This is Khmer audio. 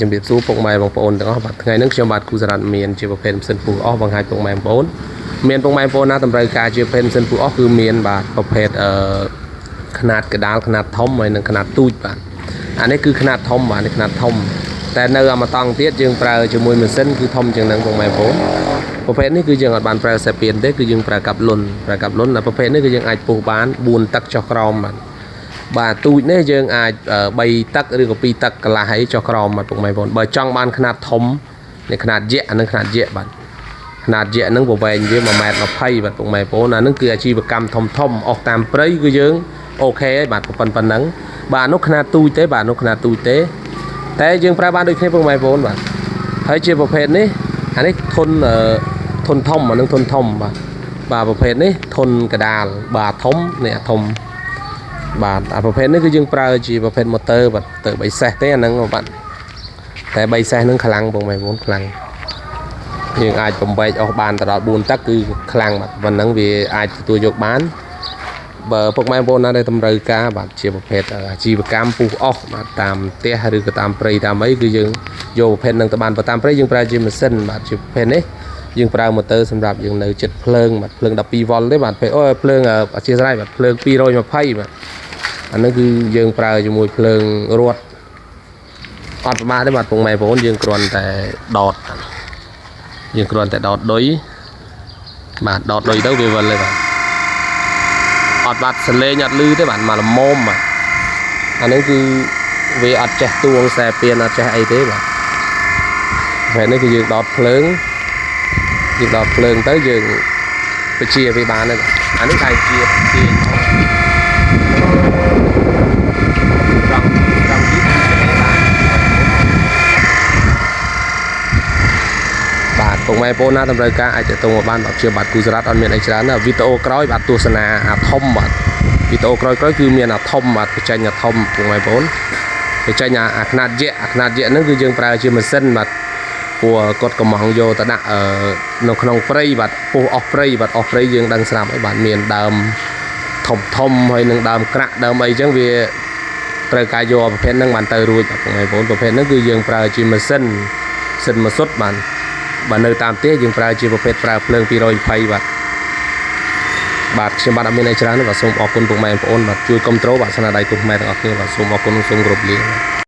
ជំរាបសួរពុកម៉ែបងប្អូនទាំងអស់បាទថ្ងៃនេះខ្ញុំបាទគូសារ៉ាត់មានជាប្រភេទម៉ាស៊ីនពូអស់បង្ហាញពុកម៉ែបងប្អូនមានពុកម៉ែបងប្អូនណាតម្រូវការជាប្រភេទម៉ាស៊ីនពូអស់គឺមានបាទប្រភេទຂະຫນាតកដាលຂະຫນាតធំហើយនិងຂະຫນាតទូចបាទអានេះគឺຂະຫນាតធំបាទនេះຂະຫນាតធំតែនៅអាមកតង់ទៀតយើងប្រើជាមួយម៉ាស៊ីនគឺធំជាងនឹងពុកម៉ែបងប្អូនប្រភេទនេះគឺយើងអត់បានប្រើសេពៀនទេគឺយើងប្រើកាប់លុនតែប្រភេទនេះគឺយើងអាចពុះបាន4ទឹកចុះក្រោមបាទទូចនេះយើងអាច3ទឹកឬក៏2ទឹកកន្លះហើយចុះក្រោមបាទពុកម៉ែបងប្អូនបើចង់បានຂະຫນាតធំនេះຂະຫນាតយក្សអានឹងຂະຫນាតយក្សបាទຂະຫນាតយក្សហ្នឹងប្រវែងវា1.20 ម៉ែត្របាទពុកម៉ែបងប្អូនអានឹងគឺអាជីវកម្មធំអស់តាមព្រៃគឺយើងអូខេហើយបាទប៉ុណ្ណឹងបាទនោះຂະຫນាតទូចទេបាទនោះຂະຫນាតទូចទេតែយើងប្រើបានដូចគ្នាពុកម៉ែបងប្អូនបាទហើយជាប្រភេទនេះអានេះធន់ធំអានឹងធន់ធំបាទប្រភេទនេះធន់កដាលបាទធំនេះធំបាទអាប្រភេទនេះគឺយើងប្រើជាប្រភេទម៉ូទ័របាទទៅ3សេសទេអាហ្នឹងបាទតែ3សេសហ្នឹងខ្លាំងបងប្អូនខ្លាំងយើងអាចបំបែកអស់បានទៅដល់4ទឹកគឺខ្លាំងបាទប៉ុណ្ណឹងវាអាចទទួលយកបានបើពុកម៉ែបងប្អូនណាដែលតម្រូវការបាទជាប្រភេទអាជីវកម្មពុះអស់បាទតាមផ្ទះឬក៏តាមព្រៃតាមអីគឺយើងយកប្រភេទហ្នឹងទៅបានបើតាមព្រៃយើងប្រើជាម៉ាស៊ីនបាទជាប្រភេទនេះយើងប្រើម៉ូទ័រសម្រាប់យើងនៅចិត្តភ្លើងបាទភ្លើង12វ៉ុលទេបាទភ្លើងអធិស្ឋានបាទភ្លើង220បាទអានេះគឺយើងប្រើជាមួយភ្លើងរត់អត់ប្រមាណទេបាទពុកម៉ែបងប្អូនយើងគ្រាន់តែដតឌុយបាទដតឌុយទៅវាវិលទេបាទអត់បាត់សលេងអត់លឺទេបាទមកល្មមបាទអានេះគឺវាអត់ចេះទួងខ្សែពៀនអត់ចេះអីទេបាទពេលនេះគឺយើងដតភ្លើងទៅយើងបញ្ជាវាបានហើយអានេះតែជាបាទពុកម៉ែបងប្អូនណាតម្រូវការអាចទៅមកបានបាទជាបាទគូសារ៉ាត់អត់មានអីច្រើនណាវីដេអូក្រោយបាទទស្សនាអាធំបាទវីដេអូក្រោយគឺមានអាធំបាទបញ្ចេញអាធំពុកម៉ែបងប្អូនបញ្ចេញអាຂະຫນាតយក្សហ្នឹងគឺយើងប្រើជាម៉ាស៊ីនបាទព្រោះគាត់កំងយកទៅដាក់នៅក្នុងព្រៃបាទពុះអស់ព្រៃបាទអស់ព្រៃយើងដឹងស្រាប់ហើយបាទមានដើមធំហើយនឹងដើមក្រាក់ដើមអីចឹងវាត្រូវការយកប្រភេទហ្នឹងបានទៅរួចបាទពុកម៉ែបងប្អូនប្រភេទហ្នឹងគឺយើងប្រើជាម៉ាស៊ីនម៉ាសុតបាទនៅតាមផ្ទះយើងប្រើជាប្រភេទប្រើភ្លើង220បាទខ្ញុំបាទអត់មានអីច្រើនទេបាទសូមអរគុណពុកម៉ែបងប្អូនបាទជួយគាំទ្របាទស្នាដៃពុកម៉ែទាំងអស់គ្នាបាទសូមអរគុណសូមគោរពលា